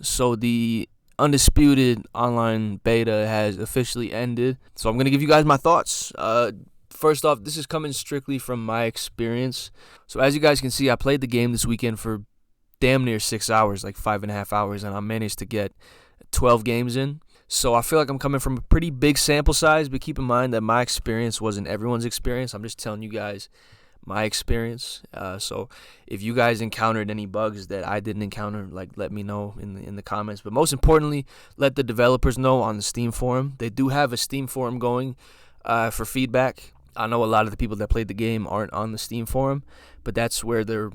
So the Undisputed online beta has officially ended. So I'm going to give you guys my thoughts. First off, this is coming strictly from my experience. So as you guys can see, I played the game this weekend for damn near 6 hours, like 5.5 hours, and I managed to get 12 games in. So I feel like I'm coming from a pretty big sample size, but keep in mind that my experience wasn't everyone's experience. I'm just telling you guys my experience. So if you guys encountered any bugs that I didn't encounter, like, let me know in the comments. But most importantly, let the developers know on the Steam forum. They do have a Steam forum going for feedback. I know a lot of the people that played the game aren't on the Steam forum, but that's where they're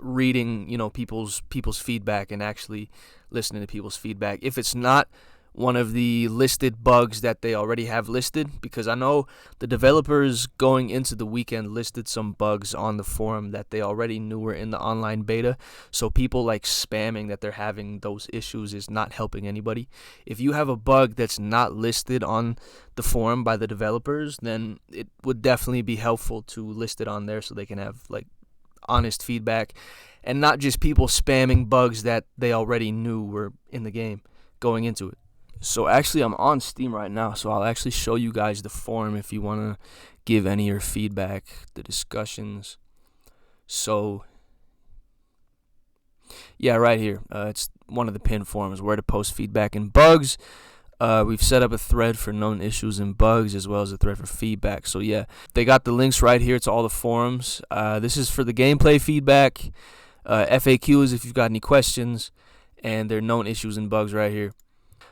reading, people's feedback and actually listening to people's feedback. If it's not one of the listed bugs that they already have listed, because I know the developers going into the weekend listed some bugs on the forum that they already knew were in the online beta. So people like spamming that they're having those issues is not helping anybody. If you have a bug that's not listed on the forum by the developers, then it would definitely be helpful to list it on there so they can have like honest feedback and not just people spamming bugs that they already knew were in the game going into it. So actually, I'm on Steam right now, so I'll actually show you guys the forum if you want to give any of your feedback, the discussions. So, yeah, right here. It's one of the pinned forums, where to post feedback and bugs. We've set up a thread for known issues and bugs, as well as a thread for feedback. So, yeah, they got the links right here to all the forums. This is for the gameplay feedback, FAQs if you've got any questions, and their known issues and bugs right here.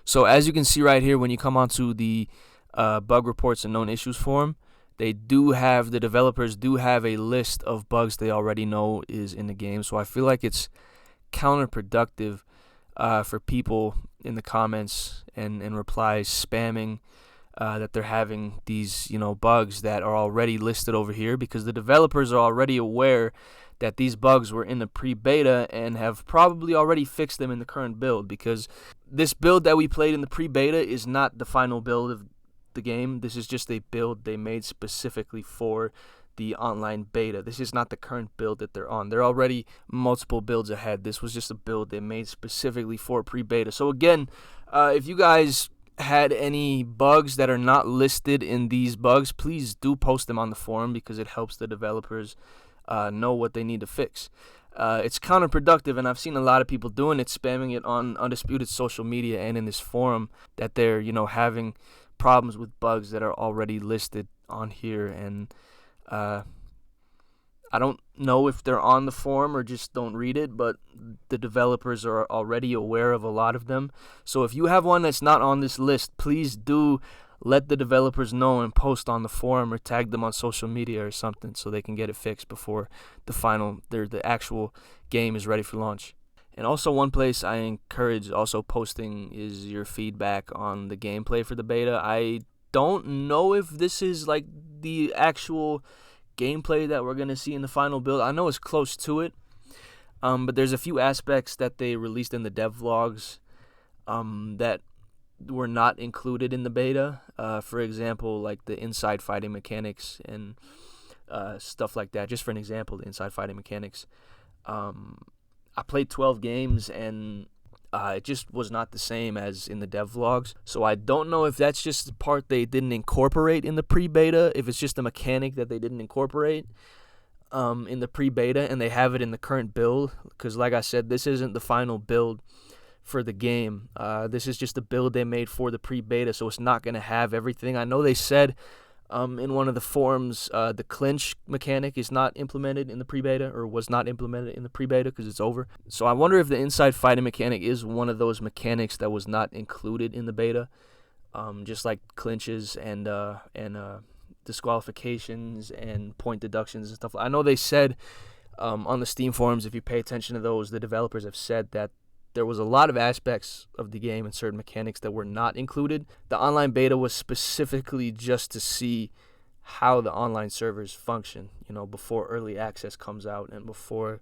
So as you can see right here, when you come onto the bug reports and known issues forum, the developers do have a list of bugs they already know is in the game. So I feel like it's counterproductive for people in the comments and replies spamming that they're having these bugs that are already listed over here, because the developers are already aware that these bugs were in the pre-beta and have probably already fixed them in the current build, because this build that we played in the pre-beta is not the final build of the game. This is just a build they made specifically for the online beta. This is not the current build that they're on. They're already multiple builds ahead. This was just a build they made specifically for pre-beta. So again, if you guys had any bugs that are not listed in these bugs, please do post them on the forum, because it helps the developers know what they need to fix. It's counterproductive, and I've seen a lot of people doing it, spamming it on Undisputed social media and in this forum, that they're having problems with bugs that are already listed on here. And I don't know if they're on the forum or just don't read it, but the developers are already aware of a lot of them. So if you have one that's not on this list, please do let the developers know and post on the forum or tag them on social media or something so they can get it fixed before the actual game is ready for launch. And also, one place I encourage also posting is your feedback on the gameplay for the beta. I don't know if this is like the actual gameplay that we're going to see in the final build. I know it's close to it, but there's a few aspects that they released in the dev vlogs that were not included in the beta. For example, like the inside fighting mechanics and stuff like that. Just for an example, the inside fighting mechanics. I played 12 games and it just was not the same as in the dev vlogs. So I don't know if that's just the part they didn't incorporate in the pre-beta, if it's just a mechanic that they didn't incorporate in the pre-beta and they have it in the current build. Because like I said, this isn't the final build for the game. This is just a build they made for the pre-beta, so it's not going to have everything. I know they said in one of the forums the clinch mechanic is not implemented in the pre-beta, or was not implemented in the pre-beta because it's over. So I wonder if the inside fighting mechanic is one of those mechanics that was not included in the beta, just like clinches and disqualifications and point deductions and stuff. I know they said on the Steam forums, if you pay attention to those, the developers have said that there was a lot of aspects of the game and certain mechanics that were not included. The online beta was specifically just to see how the online servers function, before early access comes out and before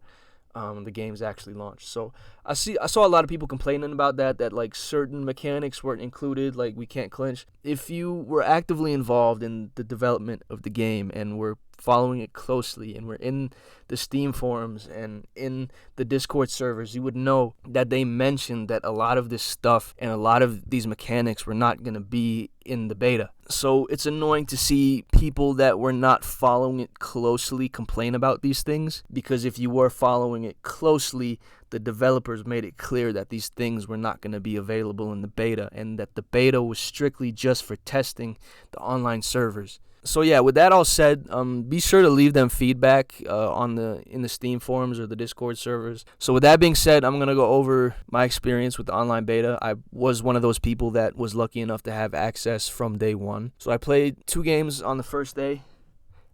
the game's actually launched. So I saw a lot of people complaining about that like certain mechanics weren't included, like we can't clinch. If you were actively involved in the development of the game and were following it closely and were in the Steam forums and in the Discord servers, you would know that they mentioned that a lot of this stuff and a lot of these mechanics were not going to be in the beta. So it's annoying to see people that were not following it closely complain about these things, because if you were following it closely, the developers made it clear that these things were not going to be available in the beta, and that the beta was strictly just for testing the online servers. So yeah, with that all said, be sure to leave them feedback in the Steam forums or the Discord servers. So with that being said, I'm going to go over my experience with the online beta. I was one of those people that was lucky enough to have access from day one. So I played 2 games on the first day,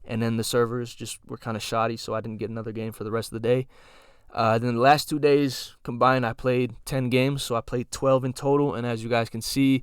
and then the servers just were kind of shoddy, so I didn't get another game for the rest of the day. Then the last 2 days combined, I played 10 games, so I played 12 in total, and as you guys can see,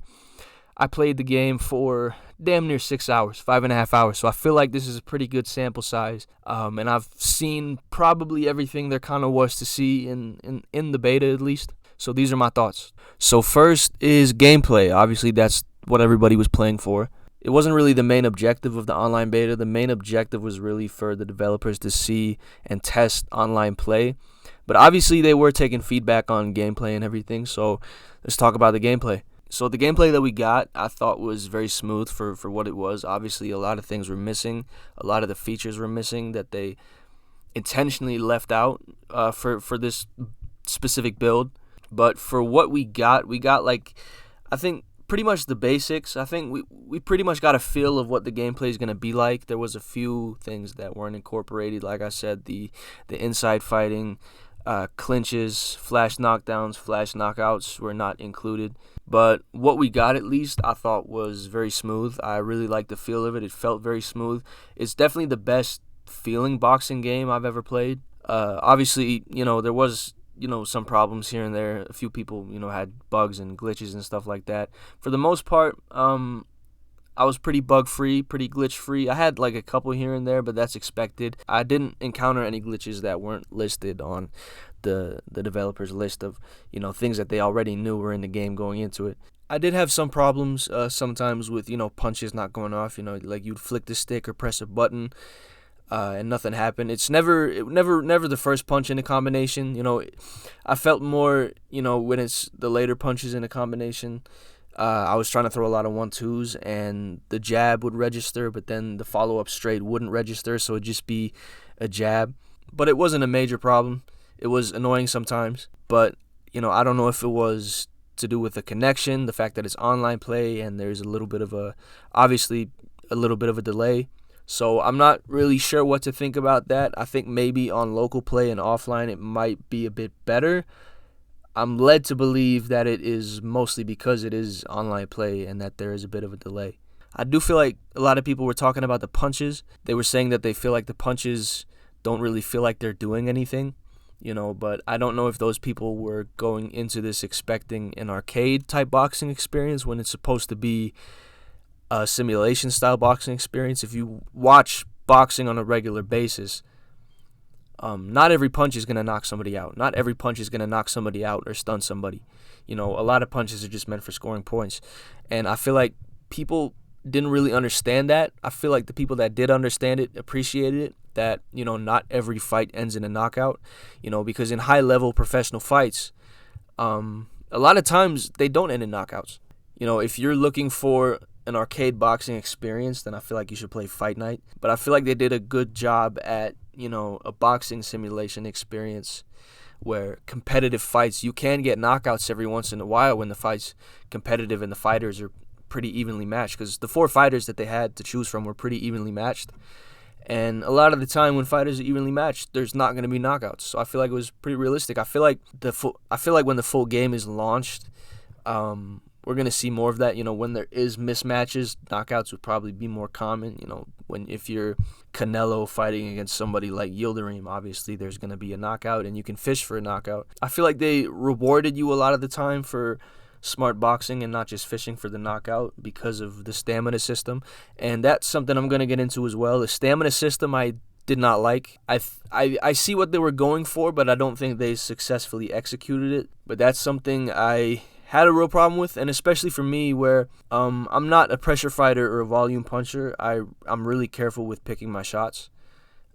I played the game for damn near 6 hours, 5.5 hours. So I feel like this is a pretty good sample size. And I've seen probably everything there kind of was to see in the beta, at least. So these are my thoughts. So first is gameplay. Obviously, that's what everybody was playing for. It wasn't really the main objective of the online beta. The main objective was really for the developers to see and test online play. But obviously, they were taking feedback on gameplay and everything. So let's talk about the gameplay. So the gameplay that we got, I thought was very smooth for what it was. Obviously, a lot of things were missing. A lot of the features were missing that they intentionally left out for this specific build. But for what we got like, I think, pretty much the basics. I think we pretty much got a feel of what the gameplay is going to be like. There was a few things that weren't incorporated. Like I said, the inside fighting, clinches, flash knockdowns, flash knockouts were not included. But what we got, at least, I thought was very smooth. I really liked the feel of it. It felt very smooth. It's definitely the best feeling boxing game I've ever played. Obviously, there was, some problems here and there. A few people, had bugs and glitches and stuff like that. For the most part, I was pretty bug-free, pretty glitch-free. I had like a couple here and there, but that's expected. I didn't encounter any glitches that weren't listed on the developer's list of, things that they already knew were in the game going into it. I did have some problems sometimes with, punches not going off. Like you'd flick the stick or press a button and nothing happened. It's never the first punch in a combination. I felt more, when it's the later punches in a combination. I was trying to throw a lot of 1-2s, and the jab would register, but then the follow-up straight wouldn't register, so it'd just be a jab. But it wasn't a major problem. It was annoying sometimes, but, I don't know if it was to do with the connection, the fact that it's online play, and there's obviously a little bit of a delay. So I'm not really sure what to think about that. I think maybe on local play and offline it might be a bit better. I'm led to believe that it is mostly because it is online play and that there is a bit of a delay. I do feel like a lot of people were talking about the punches. They were saying that they feel like the punches don't really feel like they're doing anything, but I don't know if those people were going into this expecting an arcade-type boxing experience when it's supposed to be a simulation-style boxing experience. If you watch boxing on a regular basis, not every punch is going to knock somebody out. Not every punch is going to knock somebody out or stun somebody. A lot of punches are just meant for scoring points. And I feel like people didn't really understand that. I feel like the people that did understand it appreciated it, that, not every fight ends in a knockout, because in high-level professional fights, a lot of times they don't end in knockouts. If you're looking for an arcade boxing experience, then I feel like you should play Fight Night. But I feel like they did a good job at, a boxing simulation experience where competitive fights, you can get knockouts every once in a while when the fight's competitive and the fighters are pretty evenly matched, because the 4 fighters that they had to choose from were pretty evenly matched. And a lot of the time when fighters are evenly matched, there's not going to be knockouts. So I feel like it was pretty realistic. I feel like when the full game is launched, we're going to see more of that. When there is mismatches, knockouts would probably be more common. If you're Canelo fighting against somebody like Yildirim, obviously there's going to be a knockout and you can fish for a knockout. I feel like they rewarded you a lot of the time for smart boxing and not just fishing for the knockout because of the stamina system. And that's something I'm going to get into as well. The stamina system I did not like. I see what they were going for, but I don't think they successfully executed it. But that's something I had a real problem with, and especially for me where I'm not a pressure fighter or a volume puncher. I'm really careful with picking my shots.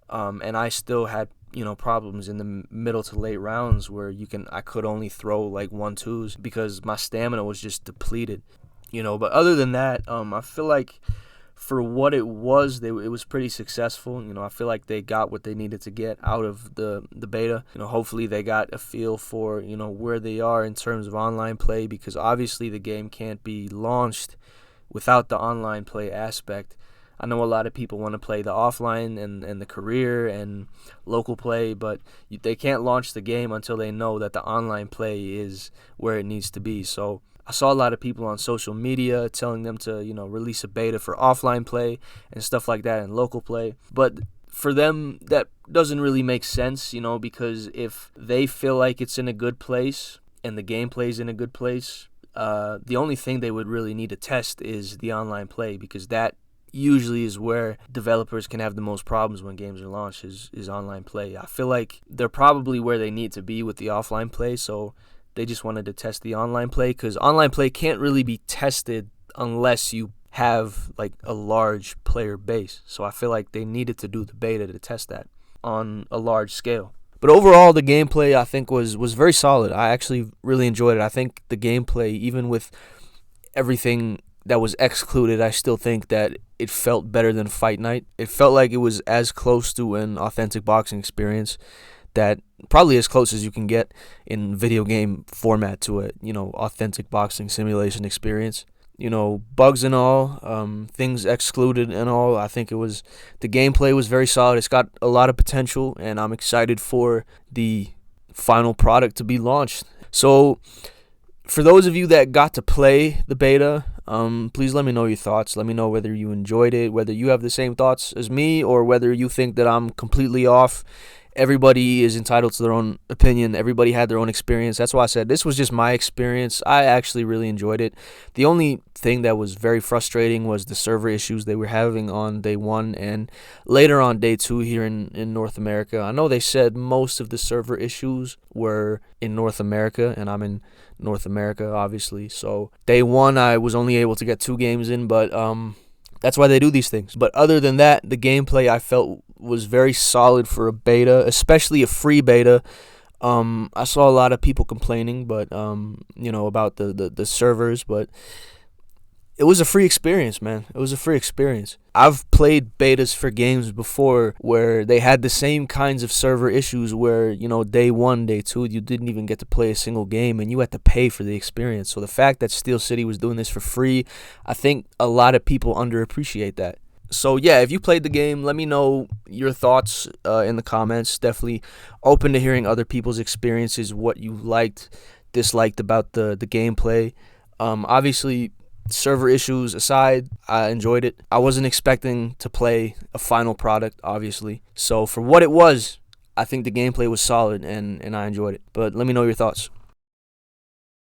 and I still had problems in the middle to late rounds where I could only throw like 1-2s because my stamina was just depleted. But other than that, I feel like for what it was, it was pretty successful. I feel like they got what they needed to get out of the beta. Hopefully they got a feel for where they are in terms of online play, because obviously the game can't be launched without the online play aspect. I know a lot of people want to play the offline and the career and local play, but they can't launch the game until they know that the online play is where it needs to be. So I saw a lot of people on social media telling them to, release a beta for offline play and stuff like that and local play. But for them, that doesn't really make sense, because if they feel like it's in a good place and the gameplay's in a good place, the only thing they would really need to test is the online play, because that usually is where developers can have the most problems when games are launched is online play. I feel like they're probably where they need to be with the offline play, so they just wanted to test the online play, because online play can't really be tested unless you have like a large player base. So I feel like they needed to do the beta to test that on a large scale. But overall, the gameplay I think was very solid. I actually really enjoyed it. I think the gameplay, even with everything that was excluded, I still think that it felt better than Fight Night. It felt like it was as close to an authentic boxing experience, that probably as close as you can get in video game format to a authentic boxing simulation experience. Bugs and all, things excluded and all. I think the gameplay was very solid. It's got a lot of potential, and I'm excited for the final product to be launched. So for those of you that got to play the beta, please let me know your thoughts. Let me know whether you enjoyed it, whether you have the same thoughts as me, or whether you think that I'm completely off. Everybody is entitled to their own opinion. Everybody had their own experience. That's why I said this was just my experience. I actually really enjoyed it. The only thing that was very frustrating was the server issues they were having on day 1 and later on day 2 here in North America. I know they said most of the server issues were in North America, and I'm in North America, obviously. So day 1, I was only able to get 2 games in, but that's why they do these things. But other than that, the gameplay I felt was very solid for a beta, especially a free beta. I saw a lot of people complaining, but about the servers, but it was a free experience, man. It was a free experience. I've played betas for games before where they had the same kinds of server issues where, day 1, day 2, you didn't even get to play a single game and you had to pay for the experience. So the fact that Steel City was doing this for free, I think a lot of people underappreciate that. So yeah, if you played the game, let me know your thoughts in the comments. Definitely open to hearing other people's experiences, what you liked, disliked about the gameplay. Obviously, server issues aside, I enjoyed it. I wasn't expecting to play a final product, obviously. So for what it was, I think the gameplay was solid and I enjoyed it. But let me know your thoughts.